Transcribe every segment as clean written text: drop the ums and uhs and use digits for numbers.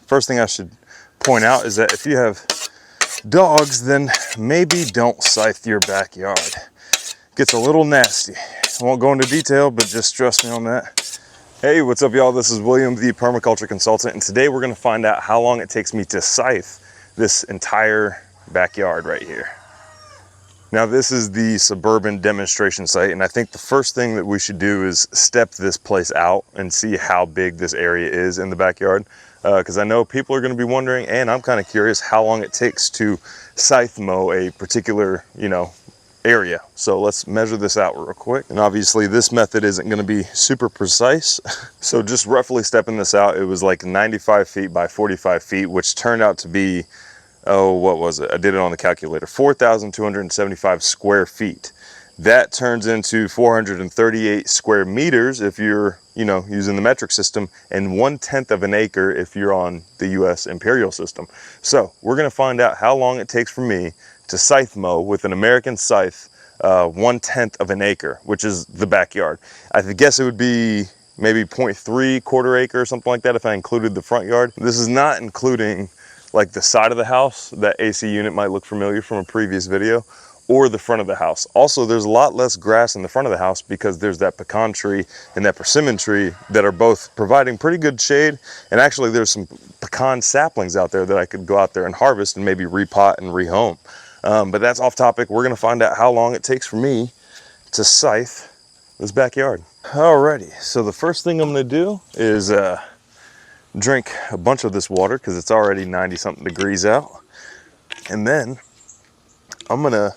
first thing I should point out is that if you have dogs, then maybe don't scythe your backyard. It gets a little nasty. I won't go into detail, but just trust me on that. Hey, what's up, y'all? This is William, the Permaculture Consultant, and today we're going to find out how long it takes me to scythe this entire backyard right here. Now, this is the Suburban demonstration site, and I think the first thing that we should do is step this place out and see how big this area is in the backyard, because I know people are going to be wondering, and I'm kind of curious how long it takes to scythe mow a particular, area. So let's measure this out real quick. And obviously this method isn't going to be super precise. So just roughly stepping this out, it was like 95 feet by 45 feet, which turned out to be, what was it? I did it on the calculator, 4,275 square feet. That turns into 438 square meters if you're, using the metric system, and 1/10 of an acre if you're on the US imperial system. So we're going to find out how long it takes for me to scythe mow with an American scythe, 1/10 of an acre, which is the backyard. I guess it would be maybe 0.3 quarter acre or something like that if I included the front yard. This is not including like the side of the house. That AC unit might look familiar from a previous video, or the front of the house. Also, there's a lot less grass in the front of the house because there's that pecan tree and that persimmon tree that are both providing pretty good shade. And actually there's some pecan saplings out there that I could go out there and harvest and maybe repot and rehome. But that's off topic. We're gonna find out how long it takes for me to scythe this backyard. Alrighty, so the first thing I'm gonna do is drink a bunch of this water because it's already 90 something degrees out. And then I'm gonna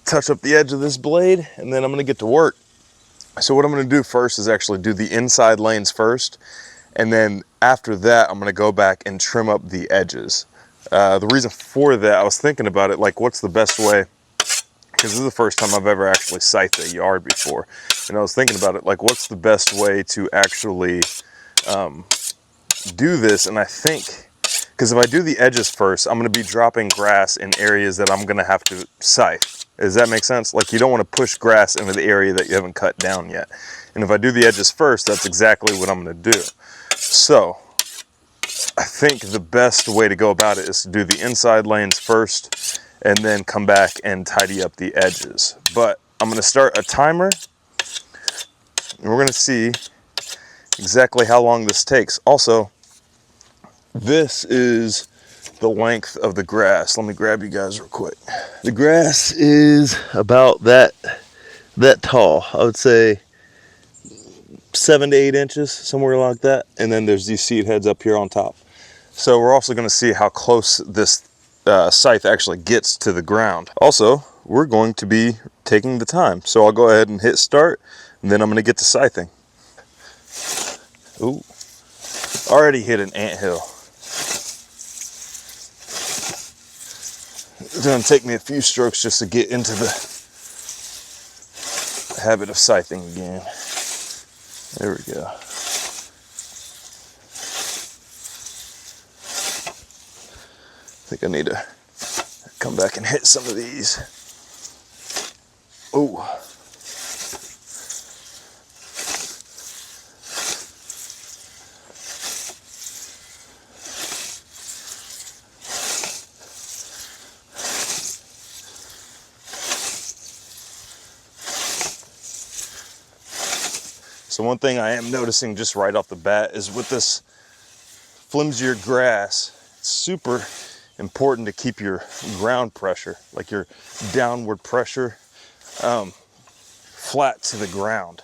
touch up the edge of this blade, and then I'm gonna get to work. So what I'm gonna do first is actually do the inside lanes first, and then after that I'm gonna go back and trim up the edges. The reason for that, I was thinking about it, like what's the best way, because this is the first time I've ever actually scythed a yard before, and I was thinking about it, like what's the best way to actually do this. And I think, because if I do the edges first, I'm going to be dropping grass in areas that I'm going to have to scythe. Does that make sense? Like you don't want to push grass into the area that you haven't cut down yet. And if I do the edges first, that's exactly what I'm going to do. So I think the best way to go about it is to do the inside lanes first and then come back and tidy up the edges. But I'm going to start a timer and we're going to see exactly how long this takes. Also, this is the length of the grass. Let me grab you guys real quick. The grass is about that tall. I would say 7 to 8 inches, somewhere like that. And then there's these seed heads up here on top. So we're also going to see how close this scythe actually gets to the ground. Also, we're going to be taking the time. So I'll go ahead and hit start, and then I'm going to get to scything. Ooh, already hit an anthill. It's going to take me a few strokes just to get into the habit of scything again. There we go. I think I need to come back and hit some of these. Oh. So one thing I am noticing just right off the bat is with this flimsier grass, it's super important to keep your ground pressure, like your downward pressure, flat to the ground.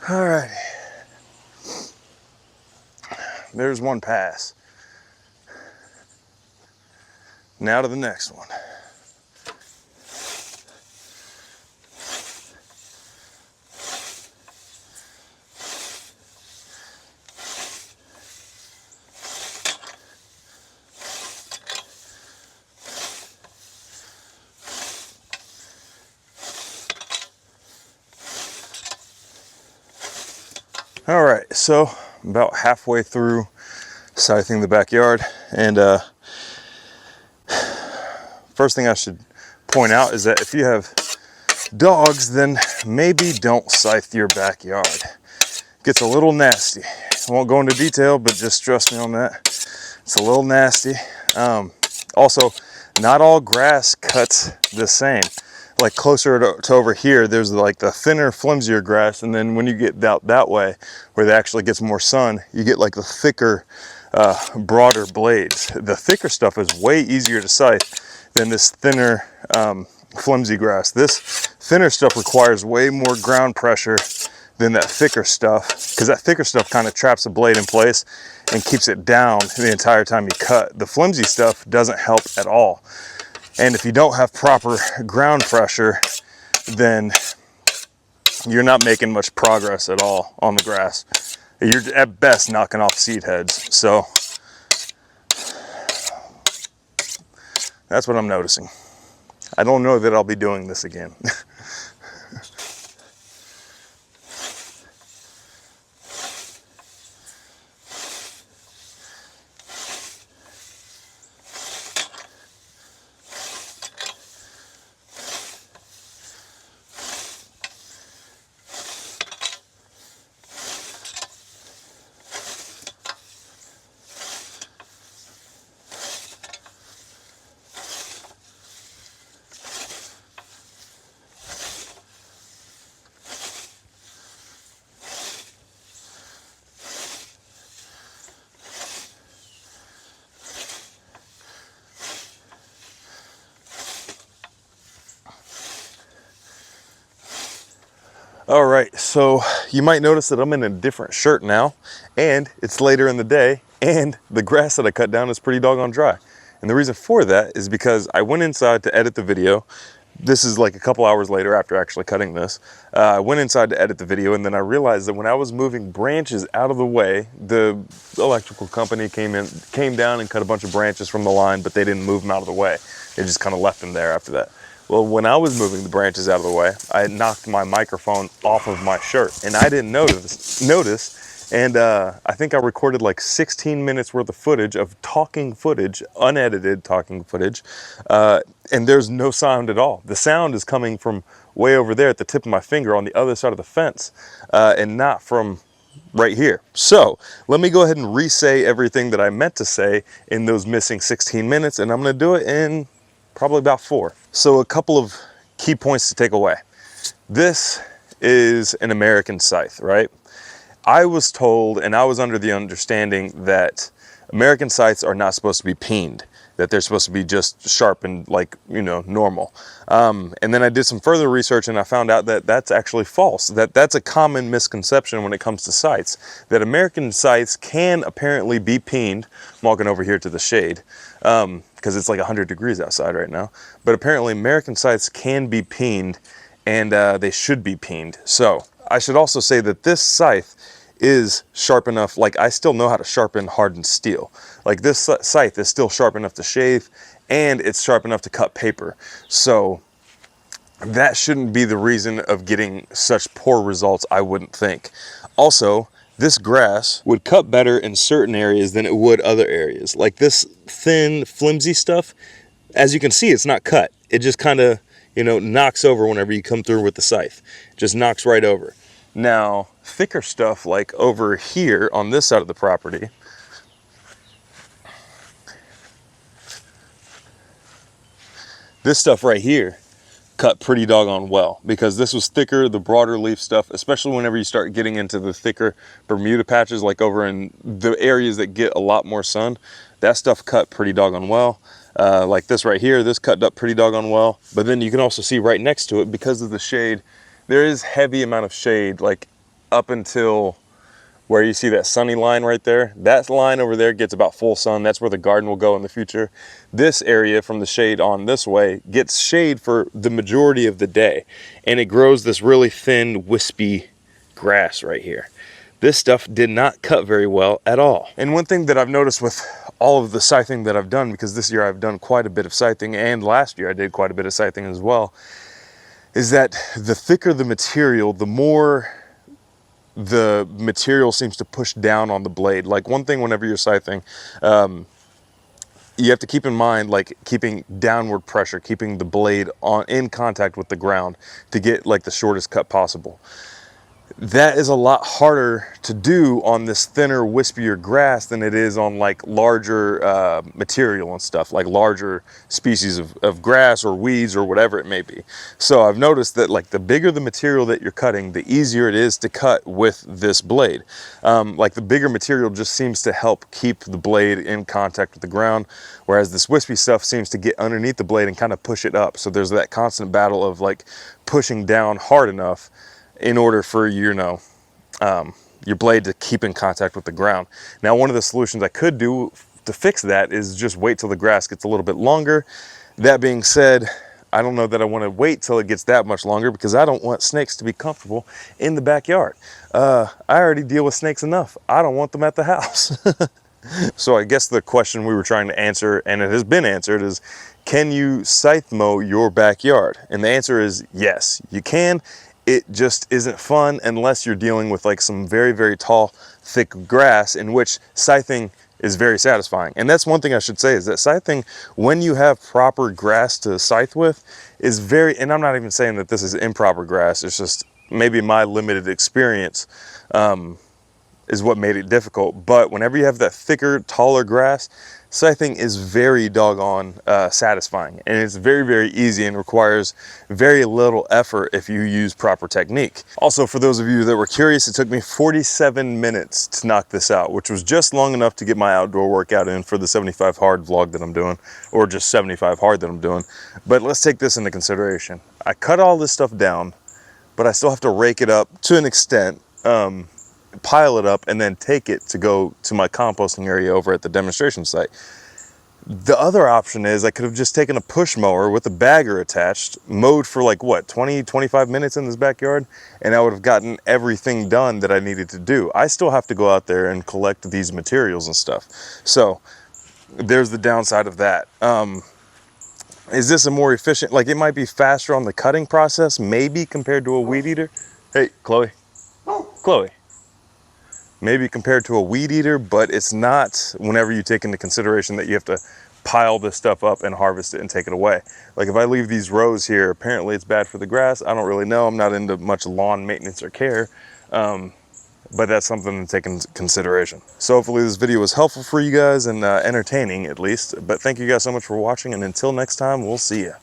All right. There's one pass. Now to the next one. All right, so I'm about halfway through scything the backyard, and first thing I should point out is that if you have dogs, then maybe don't scythe your backyard. It gets a little nasty. I won't go into detail, but just trust me on that. It's a little nasty. Also, not all grass cuts the same. Like closer to over here, there's like the thinner, flimsier grass, and then when you get that way, where it actually gets more sun, you get like the thicker, broader blades. The thicker stuff is way easier to scythe than this thinner, flimsy grass. This thinner stuff requires way more ground pressure than that thicker stuff, because that thicker stuff kind of traps the blade in place and keeps it down the entire time you cut. The flimsy stuff doesn't help at all. And if you don't have proper ground pressure, then you're not making much progress at all on the grass. You're at best knocking off seed heads. So that's what I'm noticing. I don't know that I'll be doing this again. All right, so you might notice that I'm in a different shirt now, and it's later in the day, and the grass that I cut down is pretty doggone dry. And the reason for that is because I went inside to edit the video. This is like a couple hours later after actually cutting this. I went inside to edit the video, and then I realized that when I was moving branches out of the way, the electrical company came down and cut a bunch of branches from the line, but they didn't move them out of the way. They just kind of left them there after that. Well, when I was moving the branches out of the way, I had knocked my microphone off of my shirt, and I didn't notice. And I think I recorded like 16 minutes worth of footage of talking footage, unedited talking footage, and there's no sound at all. The sound is coming from way over there at the tip of my finger on the other side of the fence, and not from right here. So let me go ahead and re-say everything that I meant to say in those missing 16 minutes, and I'm gonna do it in probably about 4. So a couple of key points to take away. This is an American scythe, right? I was told, and I was under the understanding that American scythes are not supposed to be peened, that they're supposed to be just sharpened like, you know, normal. And then I did some further research and I found out that that's actually false. That's a common misconception when it comes to scythes, that American scythes can apparently be peened. I'm walking over here to the shade because it's like 100 degrees outside right now. But apparently American scythes can be peened, and they should be peened. So I should also say that this scythe is sharp enough, like I still know how to sharpen hardened steel. Like this scythe is still sharp enough to shave, and it's sharp enough to cut paper. So that shouldn't be the reason of getting such poor results, I wouldn't think. Also, this grass would cut better in certain areas than it would other areas. Like this thin, flimsy stuff, as you can see, it's not cut. It just kind of, you know, knocks over whenever you come through with the scythe. It just knocks right over. Now, thicker stuff like over here on this side of the property, this stuff right here cut pretty doggone well, because this was thicker, the broader leaf stuff, especially whenever you start getting into the thicker Bermuda patches, like over in the areas that get a lot more sun, that stuff cut pretty doggone well. Like this right here, this cut up pretty doggone well. But then you can also see right next to it, because of the shade, there is heavy amount of shade like up until where you see that sunny line right there. That line over there gets about full sun. That's where the garden will go in the future. This area from the shade on this way gets shade for the majority of the day. And it grows this really thin, wispy grass right here. This stuff did not cut very well at all. And one thing that I've noticed with all of the scything that I've done, because this year I've done quite a bit of scything, and last year I did quite a bit of scything as well, is that the thicker the material, the more the material seems to push down on the blade. Like one thing whenever you're scything, you have to keep in mind, like keeping downward pressure, keeping the blade in contact with the ground to get like the shortest cut possible. That is a lot harder to do on this thinner, wispier grass than it is on like larger material and stuff, like larger species of grass or weeds or whatever it may be. So I've noticed that like the bigger the material that you're cutting, the easier it is to cut with this blade. Like the bigger material just seems to help keep the blade in contact with the ground, whereas this wispy stuff seems to get underneath the blade and kind of push it up. So there's that constant battle of like pushing down hard enough in order for, you know, your blade to keep in contact with the ground. Now, one of the solutions I could do to fix that is just wait till the grass gets a little bit longer. That being said, I don't know that I want to wait till it gets that much longer, because I don't want snakes to be comfortable in the backyard. I already deal with snakes enough. I don't want them at the house. So I guess the question we were trying to answer, and it has been answered, is can you scythe mow your backyard? And the answer is yes, you can. It just isn't fun unless you're dealing with like some very, very tall, thick grass, in which scything is very satisfying. And that's one thing I should say, is that scything, when you have proper grass to scythe with, is very, and I'm not even saying that this is improper grass, it's just maybe my limited experience is what made it difficult. But whenever you have that thicker, taller grass, scything is very doggone satisfying, and it's very, very easy and requires very little effort if you use proper technique. Also, for those of you that were curious, it took me 47 minutes to knock this out, which was just long enough to get my outdoor workout in for the 75 hard vlog that I'm doing, or just 75 hard that I'm doing. But let's take this into consideration. I cut all this stuff down, but I still have to rake it up to an extent, pile it up, and then take it to go to my composting area over at the demonstration site. The other option is I could have just taken a push mower with a bagger attached, mowed for like what, 20-25 minutes in this backyard, and I would have gotten everything done that I needed to do. I still have to go out there and collect these materials and stuff. So there's the downside of that. Is this a more efficient, like it might be faster on the cutting process, maybe compared to a weed eater? Hey, Chloe. Chloe. Maybe compared to a weed eater, but it's not whenever you take into consideration that you have to pile this stuff up and harvest it and take it away. Like if I leave these rows here, apparently it's bad for the grass. I don't really know. I'm not into much lawn maintenance or care, but that's something to take into consideration. So hopefully this video was helpful for you guys and entertaining at least. But thank you guys so much for watching, and until next time, we'll see you.